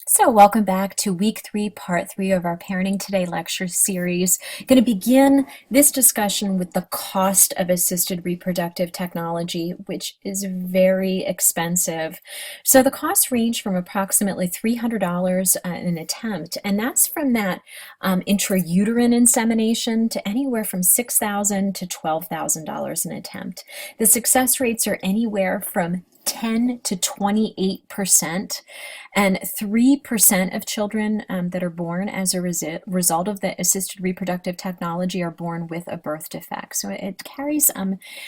So welcome back to week 3, part 3 of our Parenting Today lecture series. Going to begin this discussion with the cost of assisted reproductive technology, which is very expensive. So the costs range from approximately $300 an attempt, and that's from that intrauterine insemination to anywhere from $6,000 to $12,000 an attempt. The success rates are anywhere from 10 to 28%, and 3% of children that are born as a result of the assisted reproductive technology are born with a birth defect. So it carries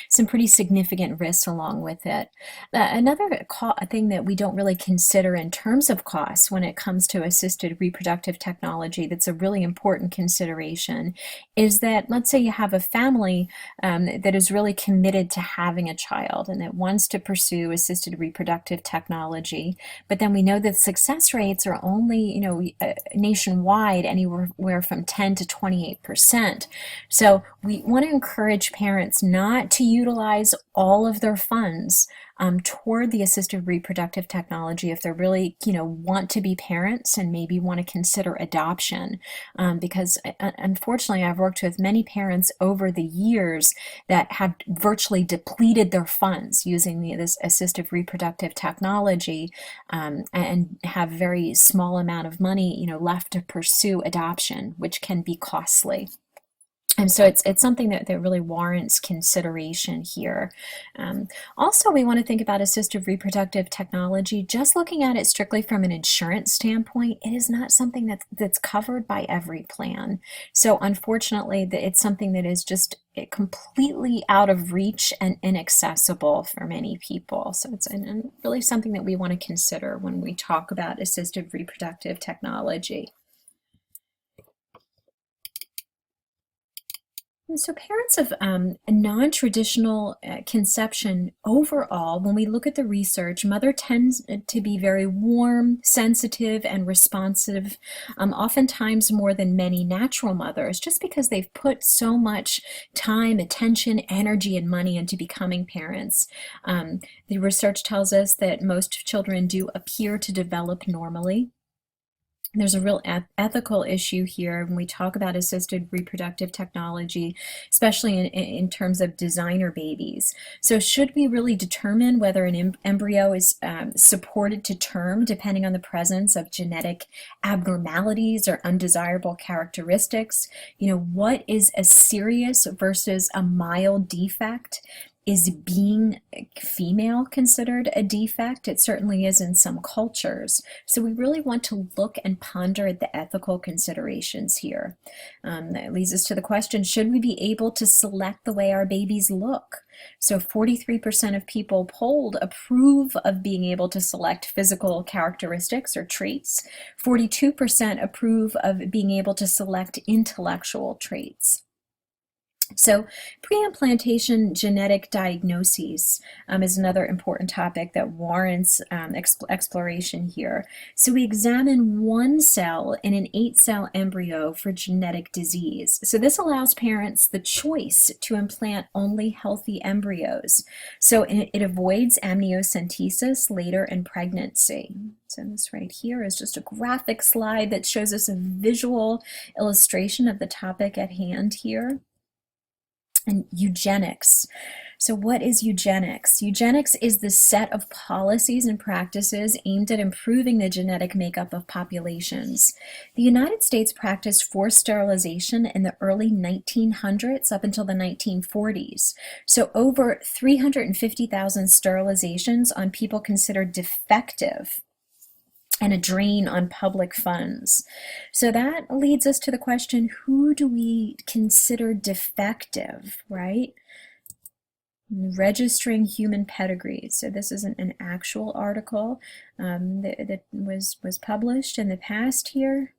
some pretty significant risks along with it. Another thing that we don't really consider in terms of costs when it comes to assisted reproductive technology that's a really important consideration is that, let's say you have a family that is really committed to having a child and that wants to pursue assisted reproductive technology, but then we know that success rates are only, nationwide anywhere from 10 to 28%. So we want to encourage parents not to utilize all of their funds toward the assisted reproductive technology if they're really, want to be parents and maybe want to consider adoption. Because unfortunately, I've worked with many parents over the years that have virtually depleted their funds using this assistive reproductive technology, and have very small amount of money, left to pursue adoption, which can be costly. And so it's something that really warrants consideration here. Also, we want to think about assistive reproductive technology. Just looking at it strictly from an insurance standpoint, it is not something that's covered by every plan. So unfortunately, it's something that is just completely out of reach and inaccessible for many people. So it's really something that we want to consider when we talk about assistive reproductive technology. And so parents of a non-traditional conception overall, when we look at the research, mother tends to be very warm, sensitive, and responsive, oftentimes more than many natural mothers, just because they've put so much time, attention, energy, and money into becoming parents. The research tells us that most children do appear to develop normally. There's a real ethical issue here when we talk about assisted reproductive technology, especially in terms of designer babies. So should we really determine whether an embryo is supported to term depending on the presence of genetic abnormalities or undesirable characteristics? What is a serious versus a mild defect? Is being female considered a defect? It certainly is in some cultures. So we really want to look and ponder at the ethical considerations here. That leads us to the question, should we be able to select the way our babies look? So 43% of people polled approve of being able to select physical characteristics or traits. 42% approve of being able to select intellectual traits. So pre-implantation genetic diagnoses is another important topic that warrants exploration here. So we examine one cell in an 8-cell embryo for genetic disease. So this allows parents the choice to implant only healthy embryos. So it avoids amniocentesis later in pregnancy. So this right here is just a graphic slide that shows us a visual illustration of the topic at hand here. And eugenics. So what is eugenics? Eugenics is the set of policies and practices aimed at improving the genetic makeup of populations. The United States practiced forced sterilization in the early 1900s up until the 1940s. So over 350,000 sterilizations on people considered defective, and a drain on public funds. So that leads us to the question, who do we consider defective, right? Registering human pedigrees. So this is an actual article that was published in the past here.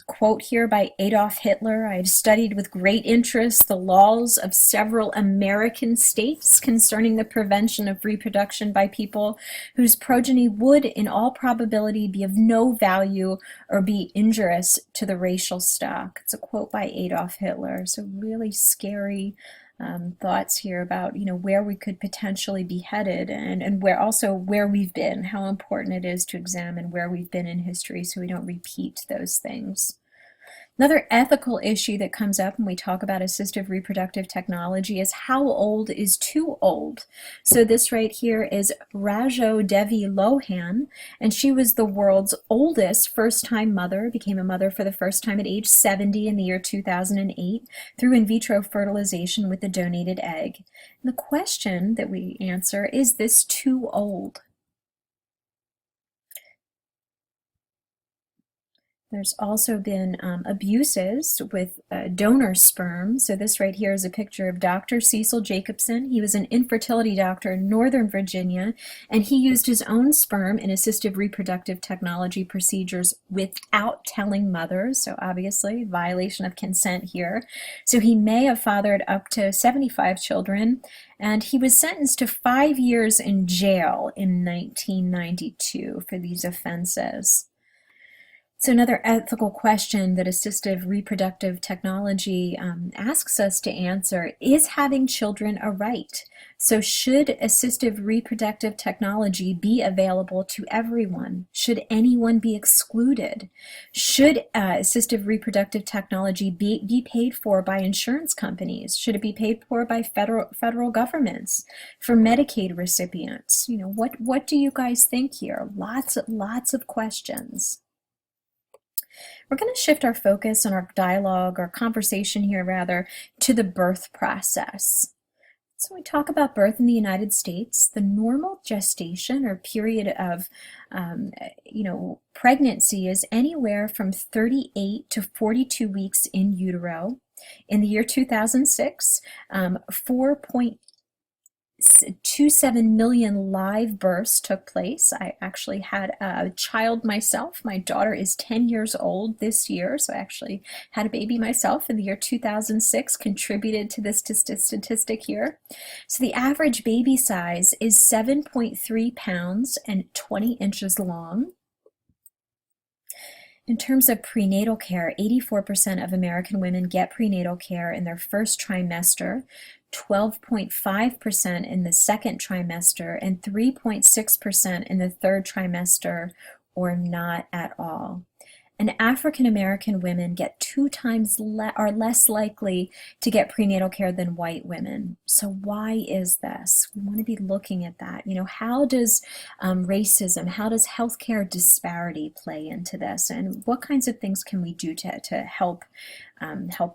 Quote here by Adolf Hitler, "I have studied with great interest the laws of several American states concerning the prevention of reproduction by people whose progeny would in all probability be of no value or be injurious to the racial stock." It's a quote by Adolf Hitler. So really scary thoughts here about, where we could potentially be headed, and where we've been, how important it is to examine where we've been in history so we don't repeat those things. Another ethical issue that comes up when we talk about assistive reproductive technology is how old is too old. So this right here is Rajo Devi Lohan, and she was the world's oldest first-time mother, became a mother for the first time at age 70 in the year 2008 through in vitro fertilization with a donated egg. And the question that we answer, is this too old? There's also been abuses with donor sperm. So this right here is a picture of Dr. Cecil Jacobson. He was an infertility doctor in Northern Virginia, and he used his own sperm in assistive reproductive technology procedures without telling mothers. So obviously, violation of consent here. So he may have fathered up to 75 children, and he was sentenced to 5 years in jail in 1992 for these offenses. So another ethical question that assistive reproductive technology asks us to answer, is having children a right? So should assistive reproductive technology be available to everyone? Should anyone be excluded? Should assistive reproductive technology be paid for by insurance companies? Should it be paid for by federal governments, for Medicaid recipients? What do you guys think here? Lots of questions. We're going to shift our focus on our dialogue, or conversation here rather, to the birth process. So we talk about birth in the United States. The normal gestation or period of pregnancy is anywhere from 38 to 42 weeks in utero. In the year 2006, 4.27 million live births took place. I actually had a child myself. My daughter is 10 years old this year, so I actually had a baby myself in the year 2006, contributed to this statistic here. So the average baby size is 7.3 pounds and 20 inches long. In terms of prenatal care, 84% of American women get prenatal care in their first trimester, 12.5% in the second trimester, and 3.6% in the third trimester, or not at all. And African American women get 2 times are less likely to get prenatal care than white women. So why is this? We want to be looking at that. How does racism, how does healthcare disparity play into this, and what kinds of things can we do to help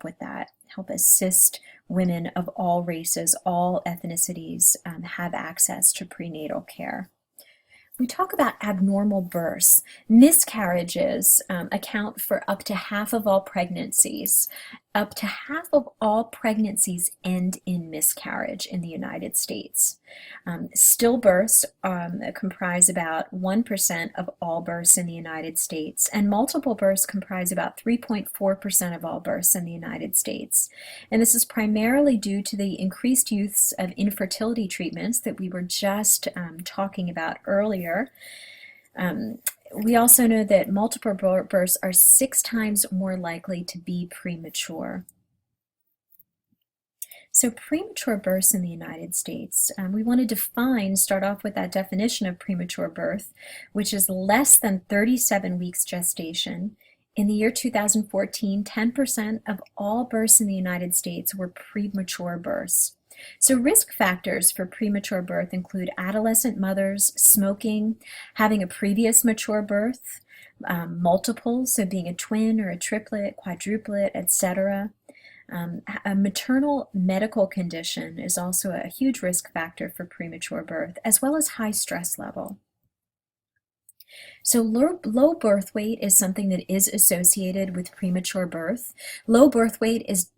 with that? Help assist women of all races, all ethnicities have access to prenatal care. We talk about abnormal births. Miscarriages account for up to half of all pregnancies. Up to half of all pregnancies end in miscarriage in the United States. Stillbirths comprise about 1% of all births in the United States, and multiple births comprise about 3.4% of all births in the United States. And this is primarily due to the increased use of infertility treatments that we were just talking about earlier. We also know that multiple births are 6 times more likely to be premature. So premature births in the United States, we want to start off with that definition of premature birth, which is less than 37 weeks gestation. In the year 2014, 10% of all births in the United States were premature births. So risk factors for premature birth include adolescent mothers, smoking, having a previous mature birth, multiples, so being a twin or a triplet, quadruplet, etc. A maternal medical condition is also a huge risk factor for premature birth, as well as high stress level. So low birth weight is something that is associated with premature birth. Low birth weight is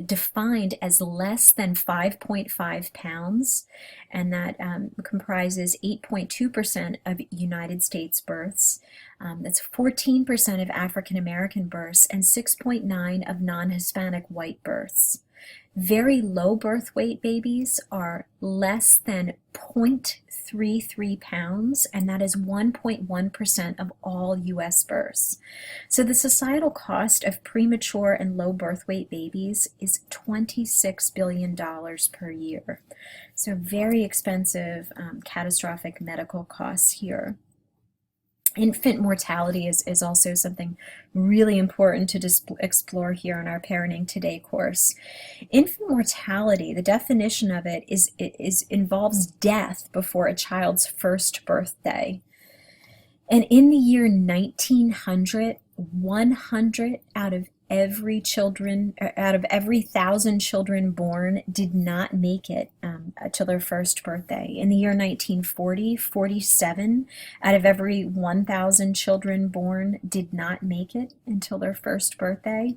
defined as less than 5.5 pounds, and that comprises 8.2% of United States births. That's 14% of African American births and 6.9% of non-Hispanic white births. Very low birth weight babies are less than 0.33 pounds, and that is 1.1% of all US births. So the societal cost of premature and low birth weight babies is $26 billion per year. So very expensive, catastrophic medical costs here. Infant mortality is also something really important to explore here in our Parenting Today course. Infant mortality, the definition of it involves death before a child's first birthday. And in the year 1900, 100 out of every 1,000 children born did not make it till their first birthday. In the year 1940, 47 out of every 1,000 children born did not make it until their first birthday.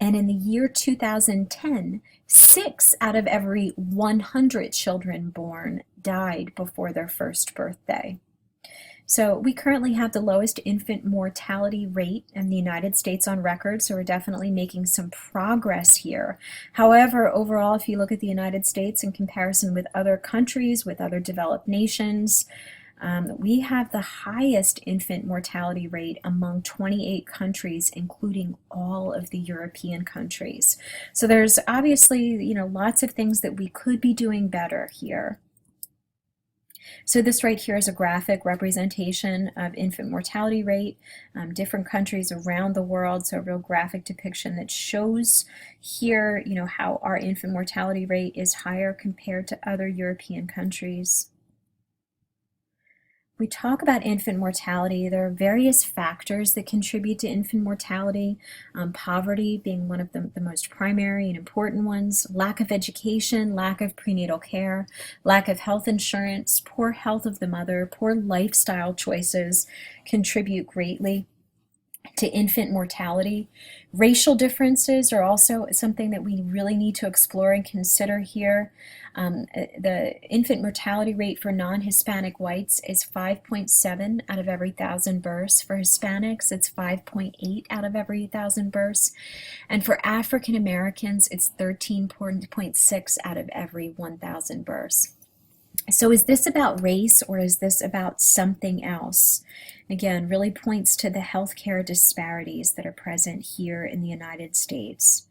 And in the year 2010, 6 out of every 100 children born died before their first birthday. So we currently have the lowest infant mortality rate in the United States on record, so we're definitely making some progress here. However, overall, if you look at the United States in comparison with other countries, with other developed nations, we have the highest infant mortality rate among 28 countries, including all of the European countries. So there's obviously, lots of things that we could be doing better here. So this right here is a graphic representation of infant mortality rate, different countries around the world, so a real graphic depiction that shows here, how our infant mortality rate is higher compared to other European countries. We talk about infant mortality. There are various factors that contribute to infant mortality, poverty being one of the most primary and important ones, lack of education, lack of prenatal care, lack of health insurance, poor health of the mother, poor lifestyle choices contribute greatly to infant mortality. Racial differences are also something that we really need to explore and consider here. The infant mortality rate for non-Hispanic whites is 5.7 out of every 1,000 births. For Hispanics, it's 5.8 out of every 1,000 births. And for African Americans, it's 13.6 out of every 1,000 births. So is this about race or is this about something else? Again, really points to the healthcare disparities that are present here in the United States.